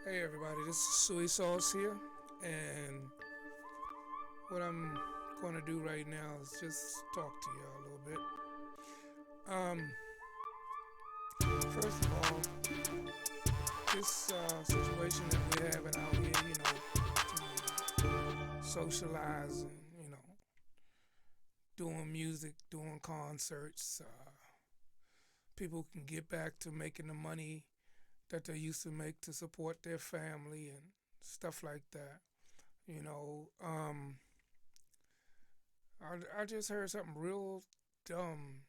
Hey everybody, this is SOO E SOSS here, and what I'm going to do right now is just talk to y'all a little bit. First of all, this situation that we're having out here, to socialize and doing music, doing concerts, people can get back to making the money that they used to make to support their family and stuff like that. You know, I just heard something real dumb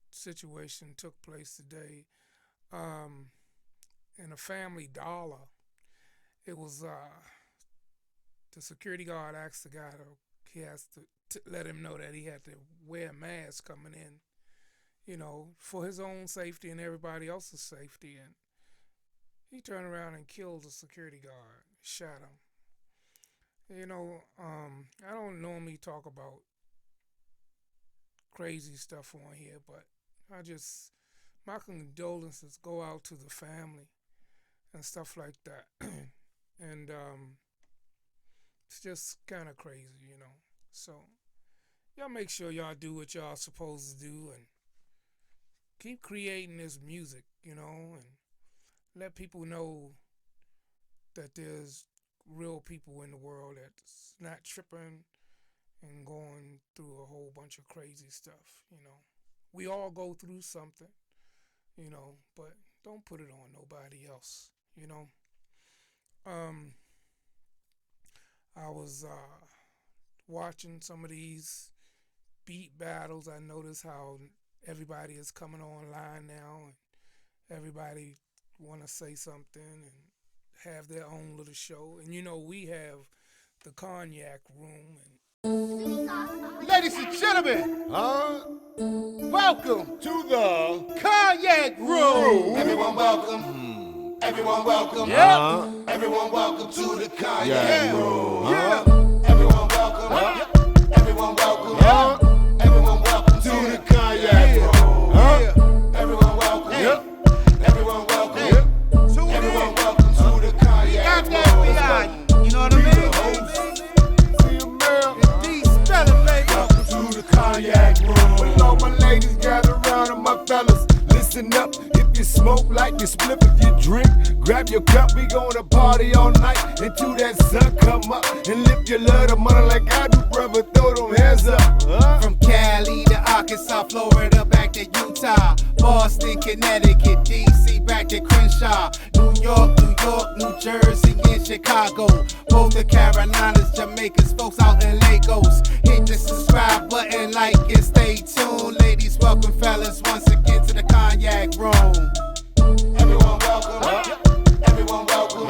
situation took place today. Um, in a Family Dollar, it was the security guard asked the guy he has to let him know that he had to wear a mask coming in, for his own safety and everybody else's safety. And he turned around and killed the security guard, shot him. I don't normally talk about crazy stuff on here, but my condolences go out to the family and stuff like that. And it's just kind of crazy. So, y'all make sure y'all do what y'all supposed to do and keep creating this music, and let people know that there's real people in the world that's not tripping and going through a whole bunch of crazy stuff. We all go through something, but don't put it on nobody else. Um, I was watching some of these beat battles. I noticed how everybody is coming online now and everybody want to say something and have their own little show. And we have the cognac room. Ladies and gentlemen, welcome to the Kayak Room. Everyone welcome. Everyone welcome. Everyone welcome to the Kayak Room. Everyone welcome. Everyone welcome. Everyone welcome to the Kayak Room. Everyone welcome. Everyone welcome. Everyone welcome to the Kayak Room. You know what I mean? Welcome to the Kayak Room. When all my ladies gather around and my fellas, listen up. If you smoke like you split, if you drink, grab your cup. We gonna party all night until that sun come up. And lift your love to money like I do, brother. Throw them hands up. From Cali to Arkansas, Florida, back to Utah, Boston, Connecticut, DC, back to Crenshaw, New York, New Jersey, and Chicago, both the Carolinas, Jamaicans, folks out in Lagos. Hit the subscribe button, like and stay tuned. Ladies, welcome fellas once again to the Cognac Room. Everyone welcome. Everyone welcome.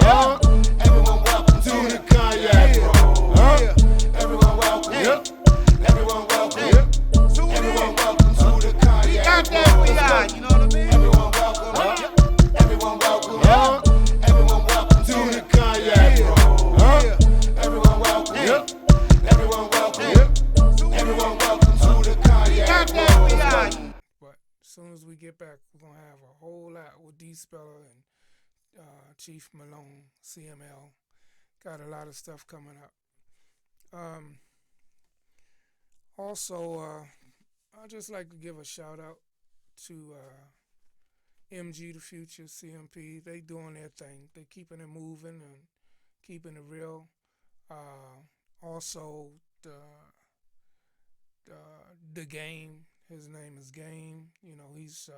Everyone welcome to the Kayak Room. Everyone welcome. Everyone welcome. Everyone welcome to the Kayak Room. You know what I mean? Everyone welcome. Everyone welcome. Everyone welcome to the Kayak Room. Everyone welcome. Everyone welcome. Everyone welcome to the Kayak Room. But as soon as we get back, we're going to have a whole lot with D Speller and Chief Malone, CML. Got a lot of stuff coming up. Also, I'd just like to give a shout out to MG The Future, CMP. They doing their thing. They keeping it moving and keeping it real. Also, the Game. His name is Game. He's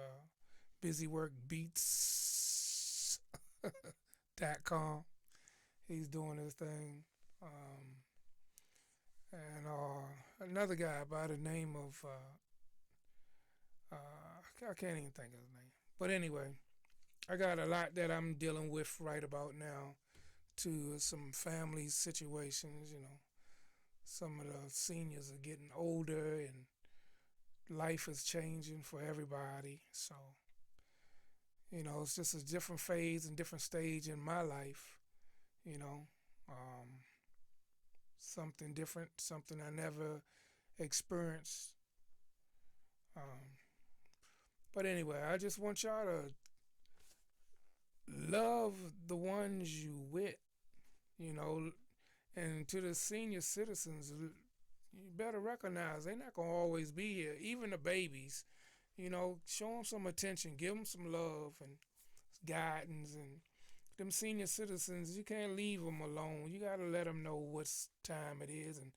Busy Work Beats.com. He's doing his thing. And another guy by the name of I can't even think of his name. But anyway, I got a lot that I'm dealing with right about now to some family situations. Some of the seniors are getting older and life is changing for everybody. So, it's just a different phase and different stage in my life. Something different, something I never experienced. But anyway, I just want y'all to love the ones you with, you know. And to the senior citizens, you better recognize they're not going to always be here. Even the babies, you know, show them some attention, give them some love and guidance. And them senior citizens, you can't leave them alone. You got to let them know what time it is and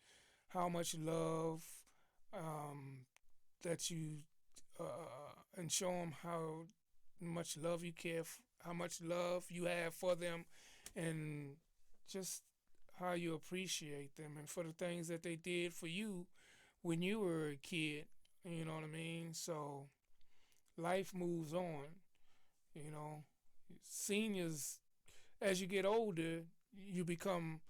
how much love that you, and show them how much love you care, how much love you have for them, and just how you appreciate them and for the things that they did for you when you were a kid. You know what I mean? So life moves on. You know, seniors, as you get older, you become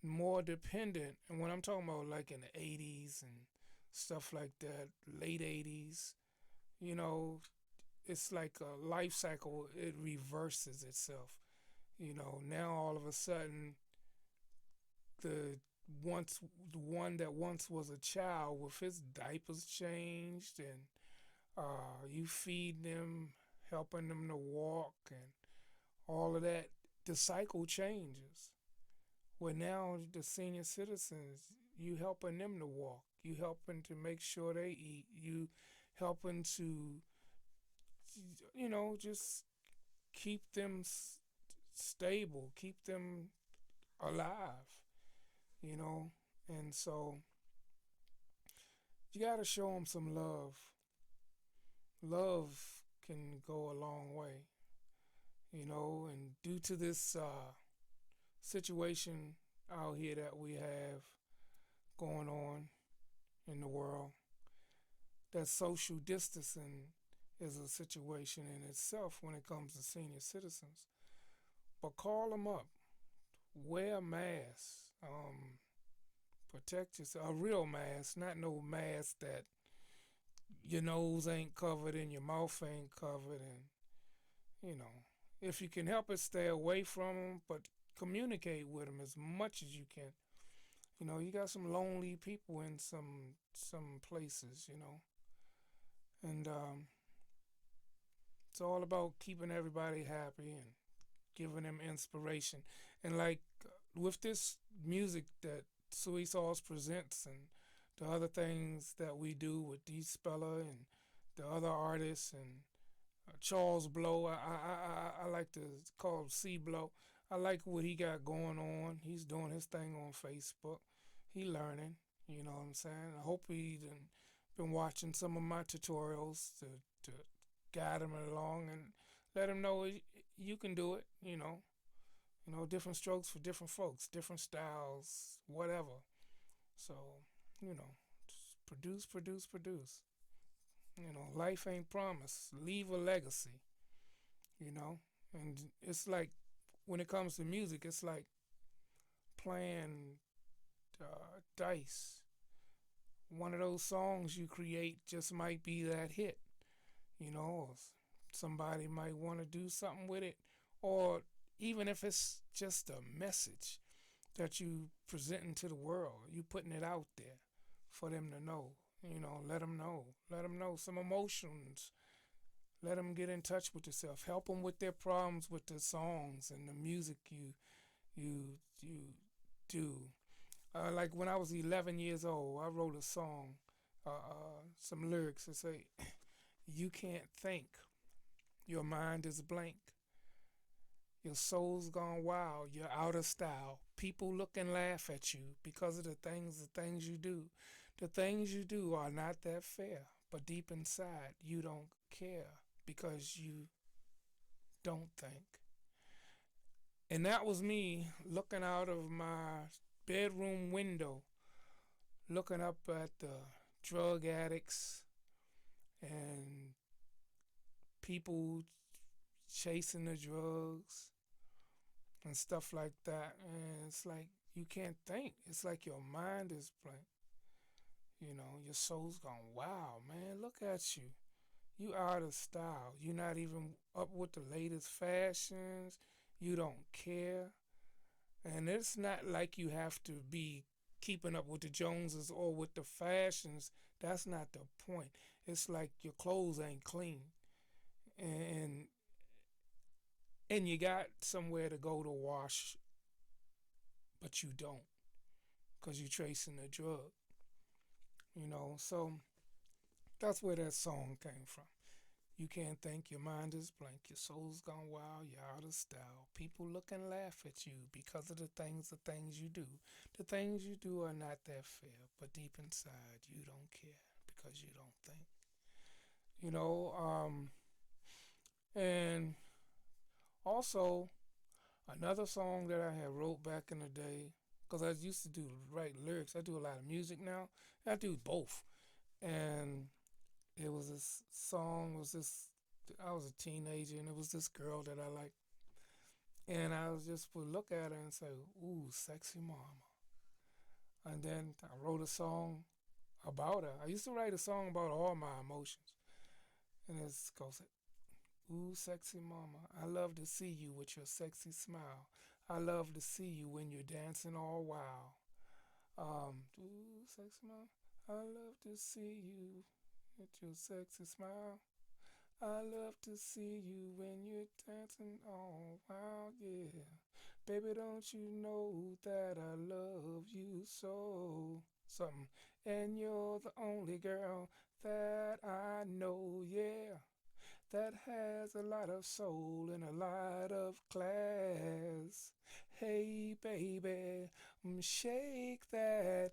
more dependent. And when I'm talking about like in the 80s and stuff like that, late 80s, you know, it's like a life cycle. It reverses itself. You know, now all of a sudden, the the one that once was a child with his diapers changed and you feed them, helping them to walk and all of that, the cycle changes. Well, now the senior citizens, you helping them to walk, you helping to make sure they eat, you helping to, you know, just keep them stable, keep them alive, you know. And so you got to show them some love. Love can go a long way, you know. And due to this situation out here that we have going on in the world, that social distancing is a situation in itself when it comes to senior citizens. But call them up, wear a mask, protect yourself, a real mask, not no mask that your nose ain't covered and your mouth ain't covered. And, you know, if you can help it, stay away from them, but communicate with them as much as you can. You know, you got some lonely people in some places, you know. And it's all about keeping everybody happy and giving them inspiration. And like with this music that SOO E SOSS Presents and the other things that we do with D Speller and the other artists and Charles Blow, I like to call him C Blow. I like what he got going on. He's doing his thing on Facebook. He learning, you know what I'm saying? I hope he done been watching some of my tutorials to guide him along and let him know you can do it, you know. You know, different strokes for different folks, different styles, whatever. So, you know, just produce. You know, life ain't promised. Leave a legacy, you know. And it's like, when it comes to music, it's like playing dice. One of those songs you create just might be that hit, you know, or somebody might want to do something with it, or even if it's just a message that you presenting to the world, you putting it out there for them to know, you know, let them know some emotions, let them get in touch with yourself, help them with their problems with the songs and the music you do. Like when I was 11 years old, I wrote a song, some lyrics that say, "You can't think, your mind is blank. Your soul's gone wild, you're out of style. People look and laugh at you because of the things you do. The things you do are not that fair, but deep inside, you don't care because you don't think." And that was me looking out of my bedroom window, looking up at the drug addicts and people chasing the drugs and stuff like that. And it's like, you can't think. It's like your mind is blank. You know, your soul's gone, wow, man, look at you. You out of style. You're not even up with the latest fashions. You don't care. And it's not like you have to be keeping up with the Joneses or with the fashions. That's not the point. It's like your clothes ain't clean. And and you got somewhere to go to wash, but you don't because you're tracing the drug, you know. So that's where that song came from. You can't think, your mind is blank, your soul's gone wild, you're out of style. People look and laugh at you because of the things you do. The things you do are not that fair, but deep inside you don't care because you don't think. You know, and also another song that I had wrote back in the day, because I used to write lyrics. I do a lot of music now. I do both. And it was this song, I was a teenager, and it was this girl that I liked. And I was just would look at her and say, ooh, sexy mama. And then I wrote a song about her. I used to write a song about all my emotions. And it goes, ooh, sexy mama, I love to see you with your sexy smile. I love to see you when you're dancing all wild. Ooh, sexy mama, I love to see you with your sexy smile. I love to see you when you're dancing all wild, yeah. Baby, don't you know that I love you so? Something. And you're the only girl that I know, yeah, that has a lot of soul and a lot of class. Hey, baby, shake that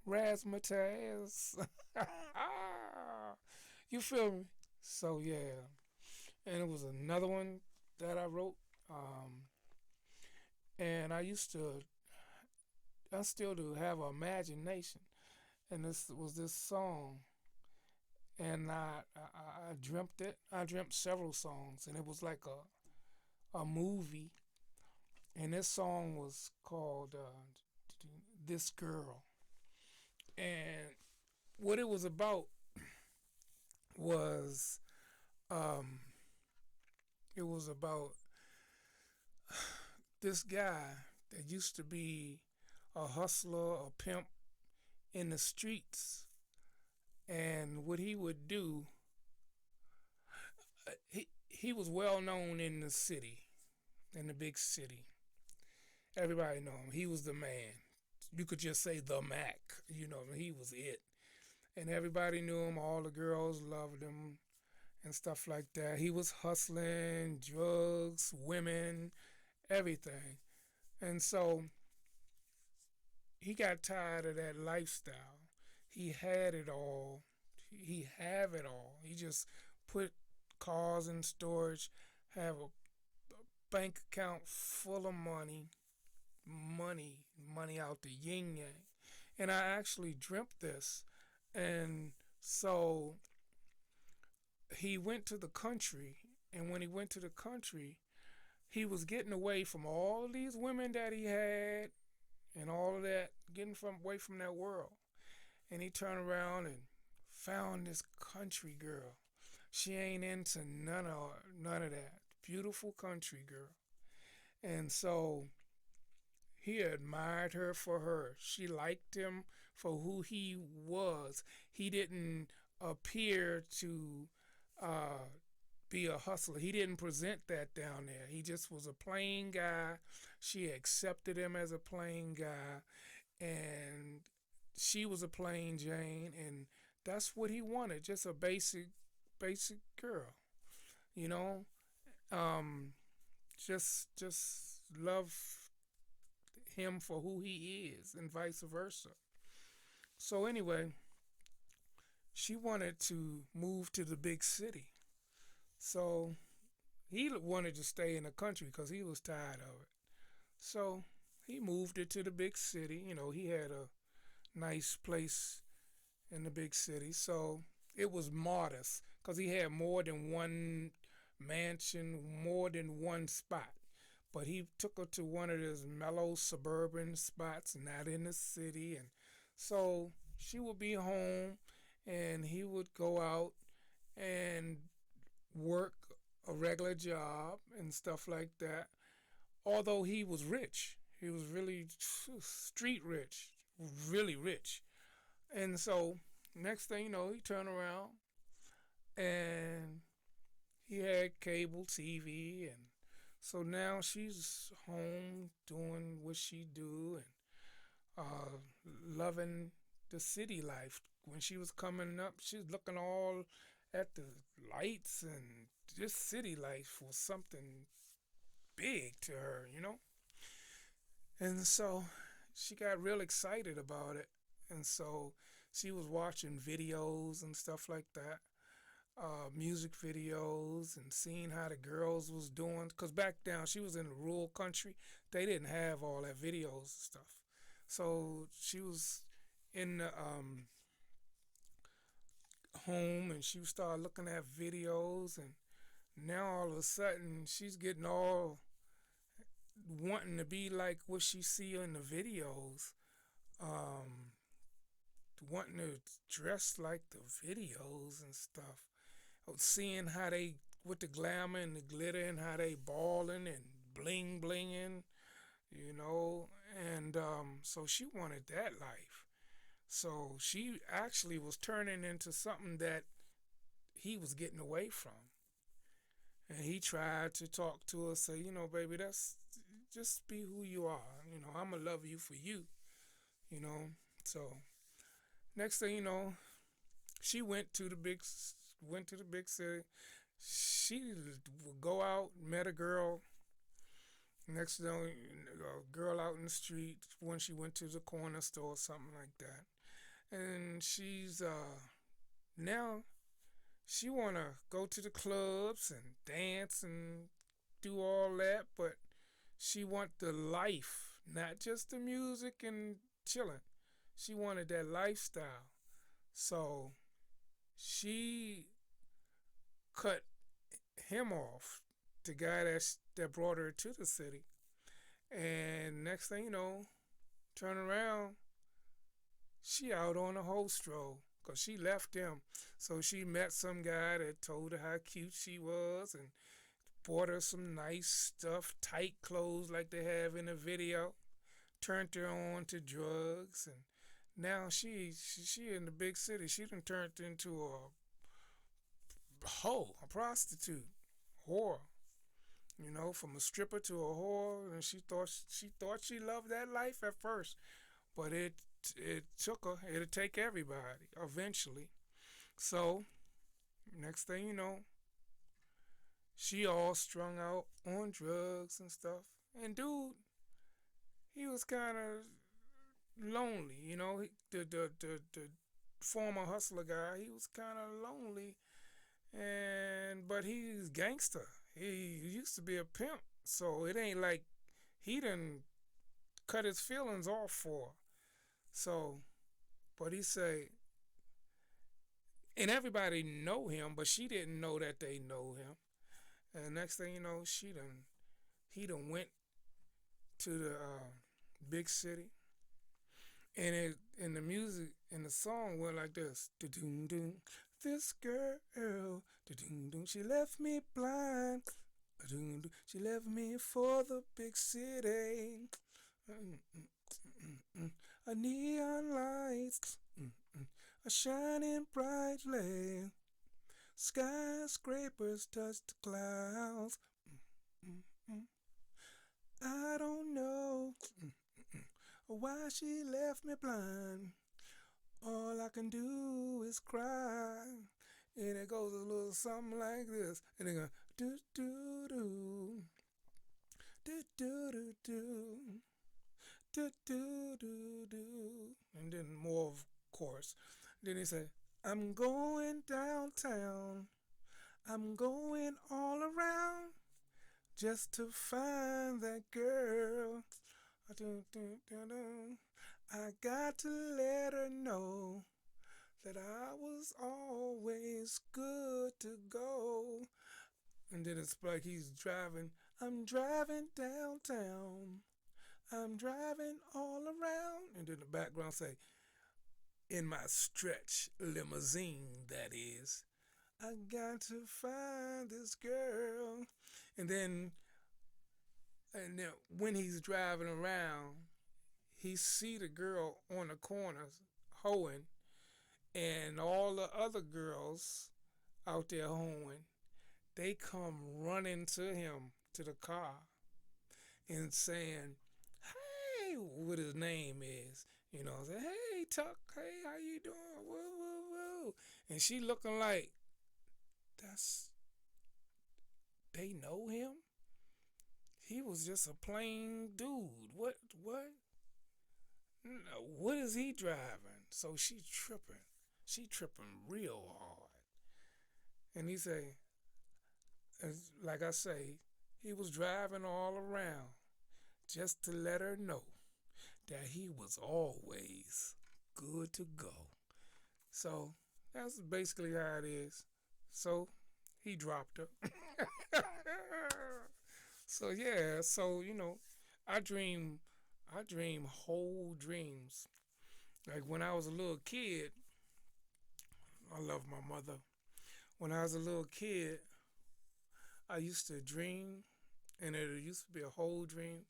razzmatazz. You feel me? So, yeah. And it was another one that I wrote. And I still do have an imagination. And this was this song. And I dreamt it. I dreamt several songs, and it was like a movie. And this song was called "This Girl." And what it was about was um, it was about this guy that used to be a hustler, a pimp in the streets, and what he would do, he was well known in the city, in the big city. Everybody know him. He was the man. You could just say the Mac. You know, he was it. And everybody knew him. All the girls loved him and stuff like that. He was hustling, drugs, women, everything. And so he got tired of that lifestyle. He had it all. He have it all. He just put cars in storage, have a bank account full of money out the yin yang. And I actually dreamt this. And so he went to the country. And when he went to the country, he was getting away from all of these women that he had and all of that, getting away from that world. And he turned around and found this country girl. She ain't into none of that. Beautiful country girl. And so he admired her for her. She liked him for who he was. He didn't appear to be a hustler. He didn't present that down there. He just was a plain guy. She accepted him as a plain guy. And she was a plain Jane. And that's what he wanted. Just a basic girl. You know? Just love him for who he is and vice versa. So anyway, she wanted to move to the big city. So he wanted to stay in the country because he was tired of it. So he moved her to the big city. You know, he had a nice place in the big city. So it was modest because he had more than one mansion, more than one spot. But he took her to one of those mellow suburban spots, not in the city. And so she would be home and he would go out and work a regular job and stuff like that. Although he was rich, he was really street rich, really rich. And so next thing you know, he turned around and he had cable TV, and so now she's home doing what she do and uh, loving the city life. When she was coming up, she was looking all at the lights, and this city life was something big to her, you know? And so she got real excited about it. And so she was watching videos and stuff like that, music videos, and seeing how the girls was doing. Because back down, she was in a rural country. They didn't have all that videos and stuff. So she was in the home, and she started looking at videos, and now all of a sudden she's getting all wanting to be like what she see in the videos, um, wanting to dress like the videos and stuff. Seeing how they with the glamour and the glitter and how they balling and bling blinging, you know, and so she wanted that life. So she actually was turning into something that he was getting away from. And he tried to talk to her, say, you know, baby, that's just be who you are. You know, I'ma love you for you. You know. So next thing you know, she went to the big city. She would go out, met a girl. Next thing, a girl out in the street when she went to the corner store or something like that. And she's now she wanna go to the clubs and dance and do all that, but she want the life, not just the music and chilling. She wanted that lifestyle. So she cut him off, the guy that brought her to the city. And next thing you know, turn around, she out on a whole stroll because she left him. So she met some guy that told her how cute she was and bought her some nice stuff, tight clothes like they have in the video, turned her on to drugs, and now she in the big city. She done turned into a hoe, a prostitute, whore. You know, from a stripper to a whore, and she thought she loved that life at first, but it took her. It'll take everybody eventually. So next thing you know, she all strung out on drugs and stuff. And dude, he was kind of lonely. You know, the former hustler guy, he was kind of lonely, and but he's gangster. He used to be a pimp, so it ain't like he done cut his feelings off for her. So, but he say, and everybody know him, but she didn't know that they know him. And next thing you know, he done went to the big city, and the music and the song went like this: doom doom. This girl, doom doom, she left me blind. Doom doom, she left me for the big city. A neon lights, a shining brightly. Skyscrapers touch the clouds. I don't know why she left me blind. All I can do is cry. And it goes a little something like this. And it goes do do do do do do do do do do do. And then more of chorus. Then he said, I'm going downtown. I'm going all around just to find that girl. I got to let her know that I was always good to go. And then it's like he's driving. I'm driving downtown. I'm driving all around. And then the background say, in my stretch limousine, that is. I got to find this girl. And then when he's driving around, he see the girl on the corner hoeing, and all the other girls out there hoeing, they come running to him to the car and saying, "Hey," what his name is, say, "Hey, Tuck, hey, how you doing? Woo, woo, woo." And she looking like, that's, they know him? He was just a plain dude. What? No, what is he driving? So she tripping. She tripping real hard. And he say, like I say, he was driving all around just to let her know that he was always good to go. So that's basically how it is. So he dropped her. So yeah, so I dream whole dreams. Like when I was a little kid, I love my mother. When I was a little kid, I used to dream, and it used to be a whole dream.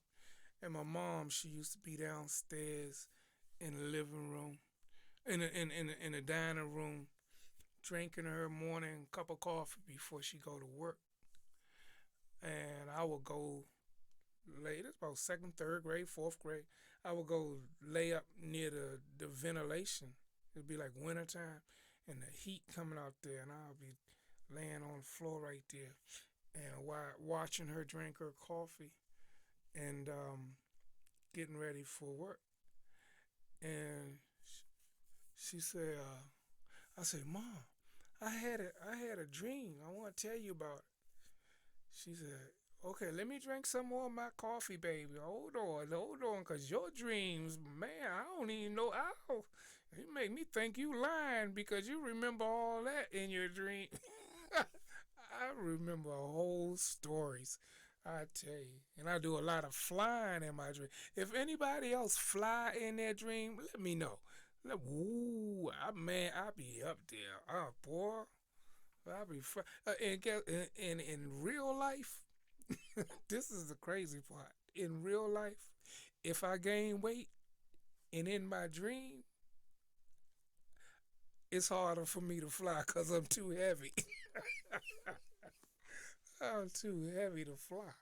And my mom, she used to be downstairs in the living room, in the dining room, drinking her morning cup of coffee before she go to work. And I would go late. It's about second, third grade, fourth grade. I would go lay up near the ventilation. It'd be like wintertime, and the heat coming out there, and I'll be laying on the floor right there, and watching her drink her coffee, and getting ready for work. And she said, I said, "Mom, I had a dream. I want to tell you about it." She said, "Okay, let me drink some more of my coffee, baby. Hold on, cause your dreams, man, I don't even know how. You make me think you lying because you remember all that in your dream." I remember whole stories, I tell you, and I do a lot of flying in my dream. If anybody else fly in their dream, let me know. Ooh, I be up there. Oh boy, I be in real life. This is the crazy part. In real life, if I gain weight and in my dream, it's harder for me to fly because I'm too heavy. I'm too heavy to fly.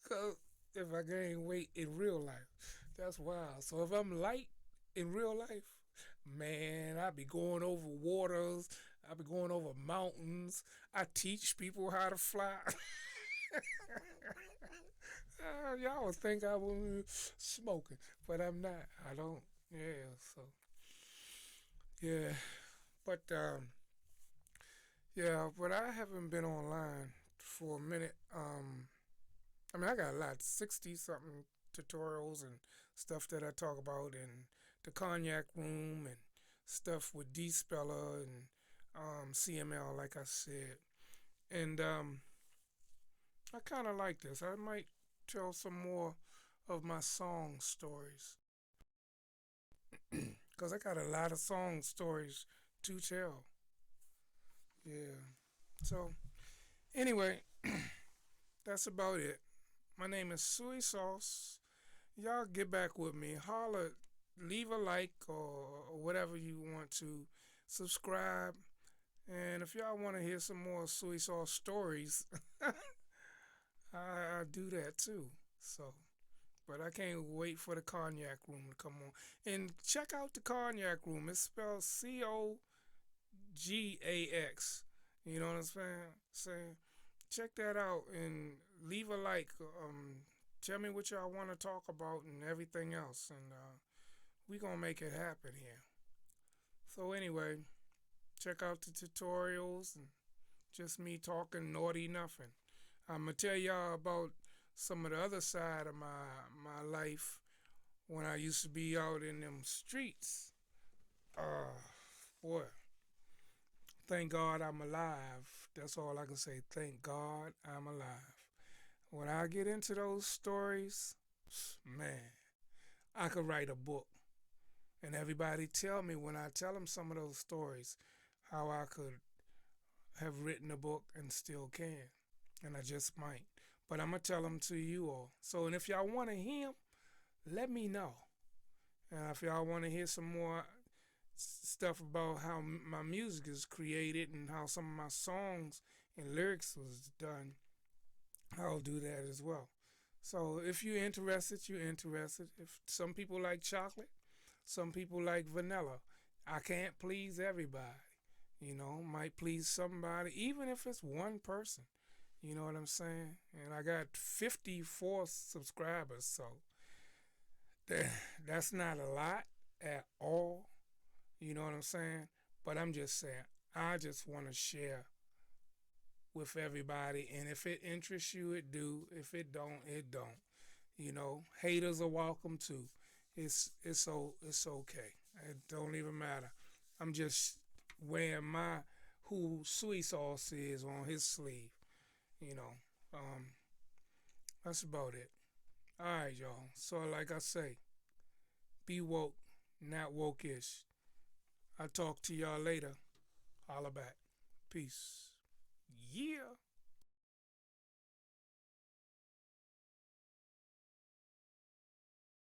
Because if I gain weight in real life, that's wild. So if I'm light in real life, man, I be going over waters. I be going over mountains. I teach people how to fly. Y'all would think I was smoking, but I'm not. I don't. Yeah. So yeah, but yeah, but I haven't been online for a minute. I mean, I got a lot, 60 something tutorials and stuff that I talk about in the cognac room and stuff with D Speller and CML, like I said. And I kind of like this. I might tell some more of my song stories because I got a lot of song stories to tell. Yeah. So, anyway, that's about it. My name is SOO E SOSS. Y'all get back with me. Holler, leave a like or whatever you want to. Subscribe. And if y'all want to hear some more SOO E SOSS stories, I do that too. So, but I can't wait for the cognac room to come on. And check out the cognac room. It's spelled COGAX. You know what I'm saying? Check that out and leave a like. Tell me what y'all want to talk about and everything else, and we gonna make it happen here. So anyway, check out the tutorials and just me talking naughty nothing. I'm gonna tell y'all about some of the other side of my life when I used to be out in them streets. Boy, thank God I'm alive. That's all I can say. Thank God I'm alive. When I get into those stories, man, I could write a book. And everybody tell me when I tell them some of those stories how I could have written a book and still can. And I just might. But I'm going to tell them to you all. So, and if y'all want to hear them, let me know. And if y'all want to hear some more stuff about how my music is created and how some of my songs and lyrics was done, I'll do that as well. So if you're interested, you're interested. If some people like chocolate, some people like vanilla. I can't please everybody. Might please somebody, even if it's one person. You know what I'm saying? And I got 54 subscribers, so that's not a lot at all. You know what I'm saying? But I'm just saying, I just want to share with everybody, and if it interests you, it do. If it don't, it don't. Haters are welcome too. It's okay. It don't even matter. I'm just wearing my who SOO E SOSS is on his sleeve. You know, um, that's about it. All right, y'all. So like I say, be woke, not woke-ish. I'll talk to y'all later. Holla back. Peace. Yeah.